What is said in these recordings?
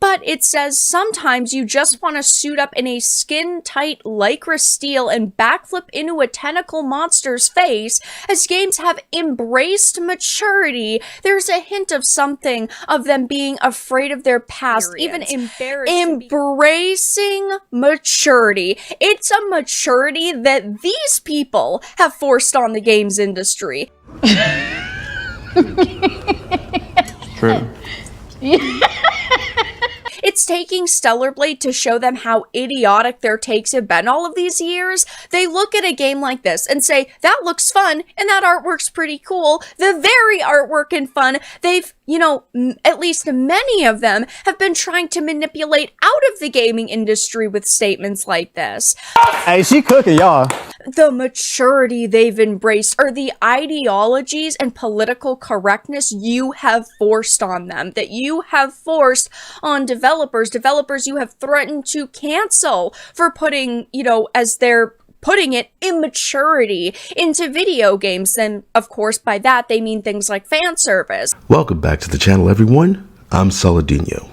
But it says sometimes you just want to suit up in a skin-tight lycra steel and backflip into a tentacle monster's face. As games have embraced maturity, there's a hint of something of them being afraid of their past, even embracing maturity. It's a maturity that these people have forced on the games industry. True. It's taking Stellar Blade to show them how idiotic their takes have been all of these years. They look at a game like this and say, that looks fun, and that artwork's pretty cool. The very artwork and fun they've, at least many of them have been trying to manipulate out of the gaming industry with statements like this. Hey, she cooking, y'all. The maturity they've embraced, or the ideologies and political correctness you have forced on them, that you have forced on developers you have threatened to cancel for putting, as they're putting it, immaturity into video games. And of course, by that, they mean things like fan service. Welcome back to the channel, everyone. I'm Saladino.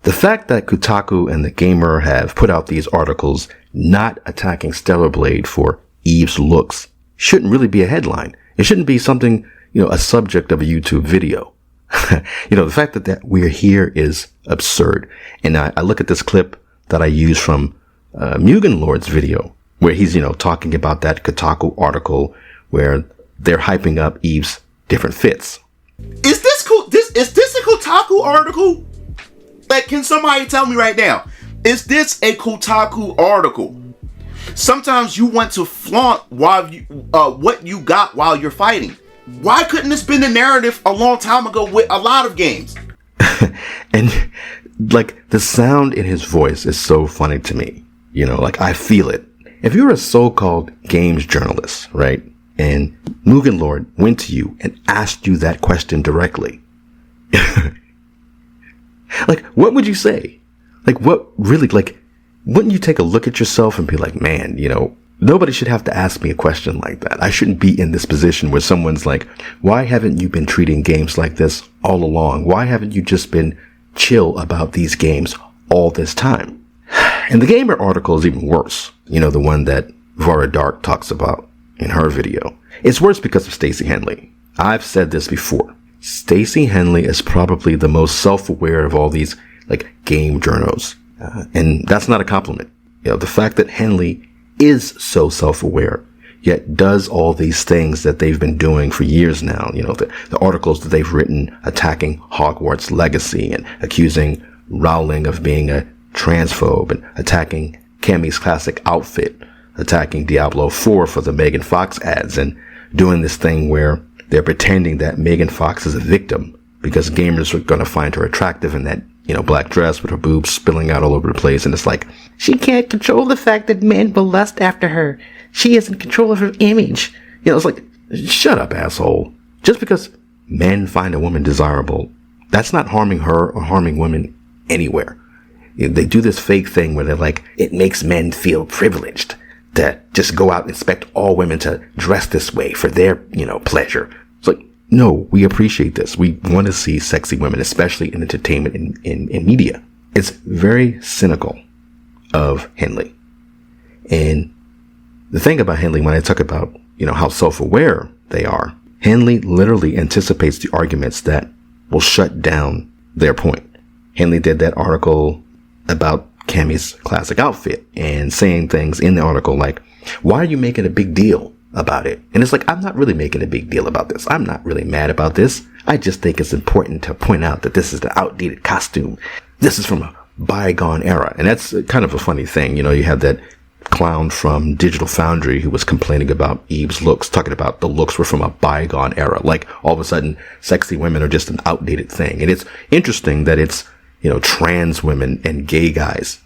The fact that Kotaku and The Gamer have put out these articles not attacking Stellar Blade for Eve's looks shouldn't really be a headline. It shouldn't be something, a subject of a YouTube video. The fact that we're here is absurd. And I look at this clip that I use from Mugen Lord's video where he's, talking about that Kotaku article where they're hyping up Eve's different fits. Is this cool? Is this a Kotaku article? Like, can somebody tell me right now? Is this a Kotaku article? Sometimes you want to flaunt what you got while you're fighting. Why couldn't this been the narrative a long time ago with a lot of games? And like the sound in his voice is so funny to me. I feel it. If you're a so-called games journalist, right? And Mugen Lord went to you and asked you that question directly. Like, what would you say? Wouldn't you take a look at yourself and be like, man, nobody should have to ask me a question like that. I shouldn't be in this position where someone's like, why haven't you been treating games like this all along? Why haven't you just been chill about these games all this time? And the Gamer article is even worse. The one that Vara Dark talks about in her video. It's worse because of Stacey Henley. I've said this before. Stacey Henley is probably the most self-aware of all these, game journos. And that's not a compliment. The fact that Henley is so self-aware, yet does all these things that they've been doing for years now. The articles that they've written attacking Hogwarts Legacy and accusing Rowling of being a transphobe and attacking Cammy's classic outfit, attacking Diablo 4 for the Megan Fox ads, and doing this thing where they're pretending that Megan Fox is a victim because gamers are going to find her attractive in that, black dress with her boobs spilling out all over the place. And it's like, she can't control the fact that men will lust after her. She is in control of her image. It's like, shut up, asshole. Just because men find a woman desirable, that's not harming her or harming women anywhere. They do this fake thing where they're like, it makes men feel privileged to just go out and expect all women to dress this way for their, pleasure. It's like, no, we appreciate this. We want to see sexy women, especially in entertainment and in media. It's very cynical of Henley. And the thing about Henley, when I talk about, how self-aware they are, Henley literally anticipates the arguments that will shut down their point. Henley did that article about Cammy's classic outfit and saying things in the article like, why are you making a big deal about it? And it's like, I'm not really making a big deal about this. I'm not really mad about this. I just think it's important to point out that this is the outdated costume. This is from a bygone era. And that's kind of a funny thing. You have that clown from Digital Foundry who was complaining about Eve's looks, talking about the looks were from a bygone era. Like all of a sudden sexy women are just an outdated thing. And it's interesting that it's, trans women and gay guys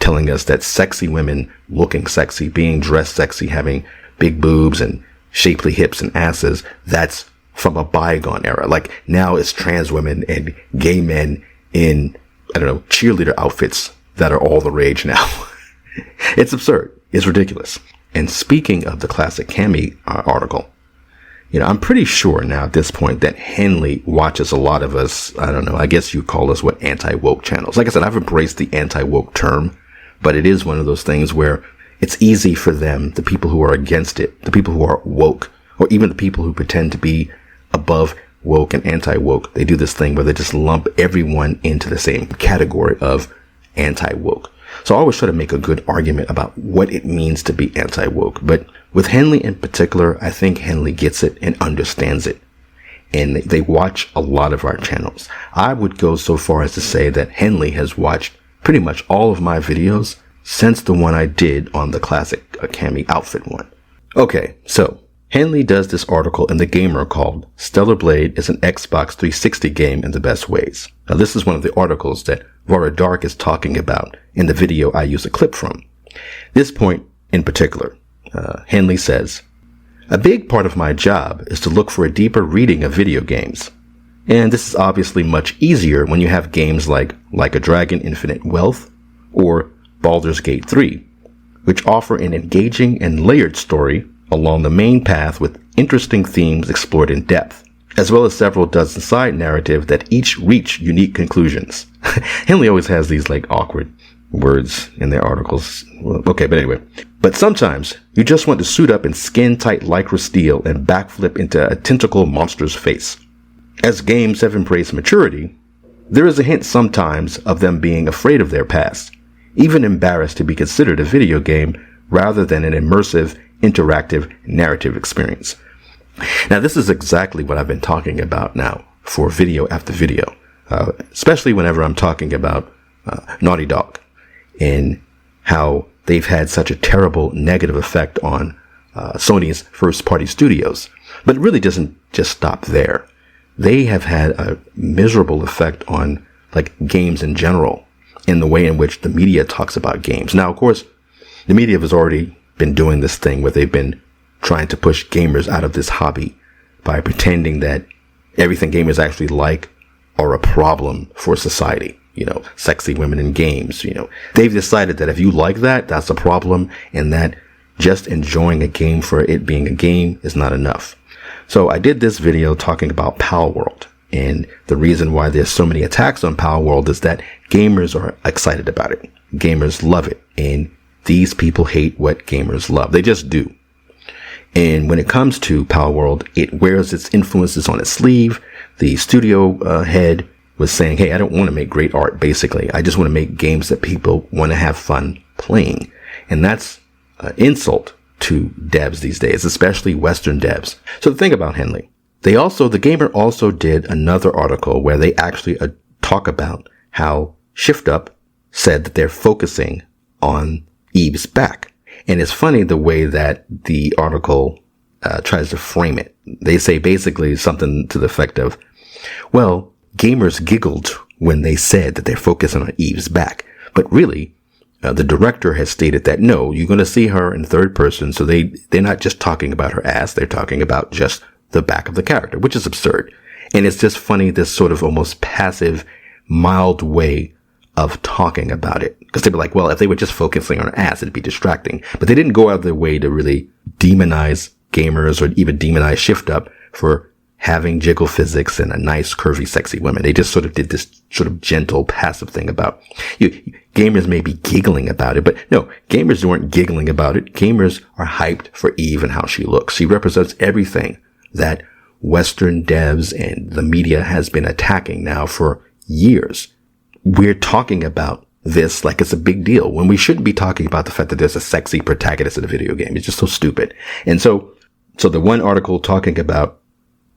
telling us that sexy women looking sexy, being dressed sexy, having big boobs and shapely hips and asses, that's from a bygone era. Like now it's trans women and gay men in, cheerleader outfits that are all the rage now. It's absurd. It's ridiculous. And speaking of the classic Cami article, I'm pretty sure now at this point that Henley watches a lot of us, I don't know, I guess you call us anti-woke channels. Like I said, I've embraced the anti-woke term, but it is one of those things where it's easy for them, the people who are against it, the people who are woke, or even the people who pretend to be above woke and anti-woke, they do this thing where they just lump everyone into the same category of anti-woke. So I always try to make a good argument about what it means to be anti-woke. But with Henley in particular, I think Henley gets it and understands it. And they watch a lot of our channels. I would go so far as to say that Henley has watched pretty much all of my videos since the one I did on the classic Cami outfit one. Okay, so Henley does this article in The Gamer called Stellar Blade is an Xbox 360 game in the best ways. Now this is one of the articles that Vara Dark is talking about in the video I use a clip from. This point in particular, Henley says, a big part of my job is to look for a deeper reading of video games. And this is obviously much easier when you have games like a Dragon Infinite Wealth or Baldur's Gate 3, which offer an engaging and layered story along the main path with interesting themes explored in depth, as well as several dozen side narratives that each reach unique conclusions. Henley always has these awkward words in their articles. Well, okay, but anyway. But sometimes you just want to suit up in skin-tight lycra steel and backflip into a tentacle monster's face. As games have embraced maturity, there is a hint sometimes of them being afraid of their past, even embarrassed to be considered a video game rather than an immersive, interactive narrative experience. Now, this is exactly what I've been talking about now for video after video, especially whenever I'm talking about Naughty Dog and how they've had such a terrible negative effect on Sony's first-party studios. But it really doesn't just stop there. They have had a miserable effect on games in general in the way in which the media talks about games. Now, of course, the media has already been doing this thing where they've been trying to push gamers out of this hobby by pretending that everything gamers actually like are a problem for society. Sexy women in games, They've decided that if you like that, that's a problem, and that just enjoying a game for it being a game is not enough. So I did this video talking about Palworld, and the reason why there's so many attacks on Palworld is that gamers are excited about it. Gamers love it, and these people hate what gamers love. They just do. And when it comes to Palworld, it wears its influences on its sleeve. The studio head was saying, hey, I don't want to make great art, basically. I just want to make games that people want to have fun playing. And that's an insult to devs these days, especially Western devs. So the thing about Henley, the Gamer also did another article where they actually talk about how Shift Up said that they're focusing on Eve's back. And it's funny the way that the article tries to frame it. They say basically something to the effect of, well, gamers giggled when they said that they're focusing on Eve's back. But really, the director has stated that, no, you're going to see her in third person. So they're not just talking about her ass. They're talking about just the back of the character, which is absurd. And it's just funny, this sort of almost passive, mild way of talking about it. Because they'd be like, well, if they were just focusing on her ass, it'd be distracting. But they didn't go out of their way to really demonize gamers or even demonize Shift Up for having jiggle physics and a nice, curvy, sexy woman. They just sort of did this sort of gentle, passive thing about gamers may be giggling about it, but no, gamers weren't giggling about it. Gamers are hyped for Eve and how she looks. She represents everything that Western devs and the media has been attacking now for years. We're talking about this like it's a big deal when we shouldn't be talking about the fact that there's a sexy protagonist in a video game. It's just so stupid. And so the one article talking about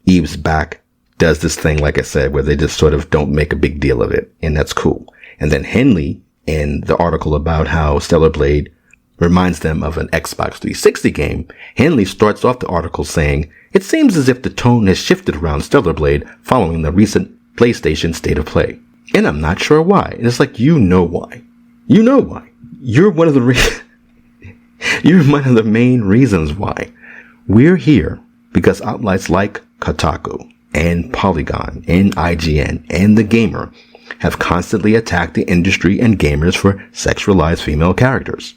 Eve's back does this thing, like I said, where they just sort of don't make a big deal of it. And that's cool. And then Henley, in the article about how Stellar Blade reminds them of an Xbox 360 game, Henley starts off the article saying, it seems as if the tone has shifted around Stellar Blade following the recent PlayStation State of Play. And I'm not sure why. And it's like, you know why. You know why. You're one of the you're one of the main reasons why. We're here because outlets like Kotaku and Polygon and IGN and The Gamer have constantly attacked the industry and gamers for sexualized female characters.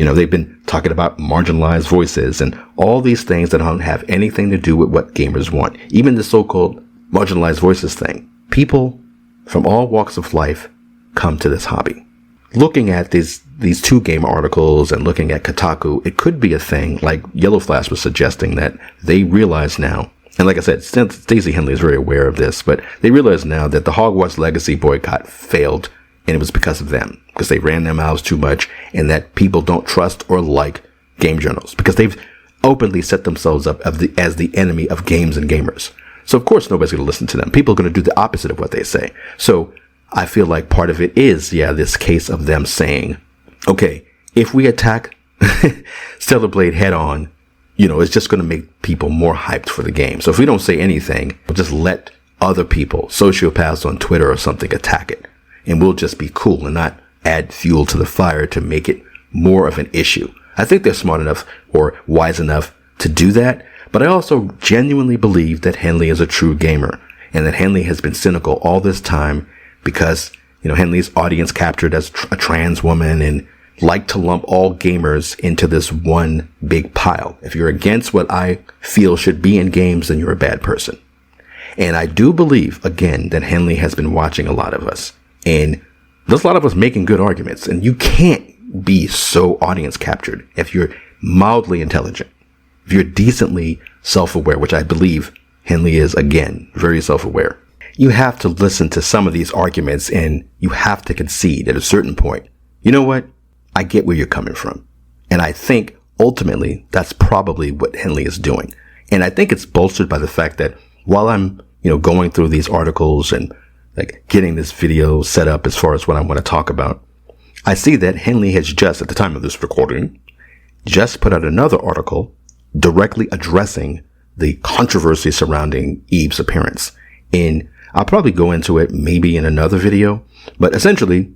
They've been talking about marginalized voices and all these things that don't have anything to do with what gamers want. Even the so-called marginalized voices thing. People from all walks of life come to this hobby. Looking at these 2 game articles and looking at Kotaku, it could be a thing like Yellow Flash was suggesting, that they realize now, and like I said, Stacey Henley is very aware of this, but they realize now that the Hogwarts Legacy boycott failed, and it was because of them, because they ran their mouths too much, and that people don't trust or like game journals, because they've openly set themselves up as the enemy of games and gamers. So of course nobody's going to listen to them. People are going to do the opposite of what they say. So I feel like part of it is, this case of them saying, okay, if we attack Stellar Blade head on, it's just going to make people more hyped for the game. So if we don't say anything, we'll just let other people, sociopaths on Twitter or something, attack it. And we'll just be cool and not add fuel to the fire to make it more of an issue. I think they're smart enough or wise enough to do that. But I also genuinely believe that Henley is a true gamer, and that Henley has been cynical all this time because, Henley's audience captured as a trans woman and like to lump all gamers into this one big pile. If you're against what I feel should be in games, then you're a bad person. And I do believe, again, that Henley has been watching a lot of us. And there's a lot of us making good arguments. And you can't be so audience captured if you're mildly intelligent. If you're decently self-aware, which I believe Henley is, again, very self-aware. You have to listen to some of these arguments and you have to concede at a certain point. You know what? I get where you're coming from. And I think ultimately that's probably what Henley is doing. And I think it's bolstered by the fact that while I'm, going through these articles and like getting this video set up as far as what I want to talk about, I see that Henley has just, at the time of this recording, just put out another article directly addressing the controversy surrounding Eve's appearance. And I'll probably go into it maybe in another video, but essentially,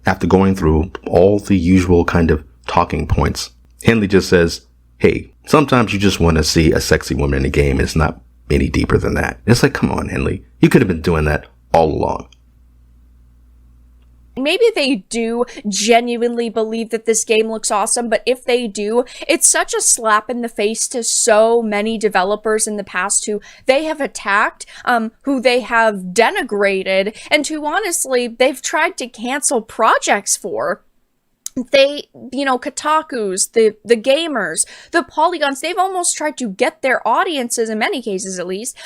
after going through all the usual kind of talking points, Henley just says, hey, sometimes you just want to see a sexy woman in a game, and it's not any deeper than that. It's like, come on, Henley. You could have been doing that all along. Maybe they do genuinely believe that this game looks awesome, but if they do, it's such a slap in the face to so many developers in the past who they have attacked, who they have denigrated, and who honestly they've tried to cancel projects for. They, Kotaku's, the gamers, the Polygons, they've almost tried to get their audiences, in many cases at least,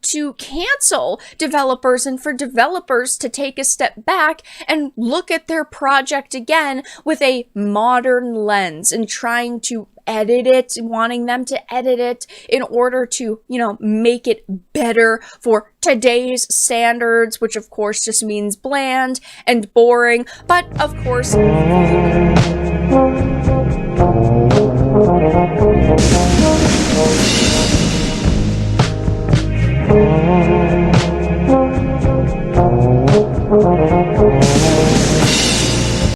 to cancel developers and for developers to take a step back and look at their project again with a modern lens and trying to edit it, wanting them to edit it in order to, make it better for today's standards, which of course just means bland and boring, but of course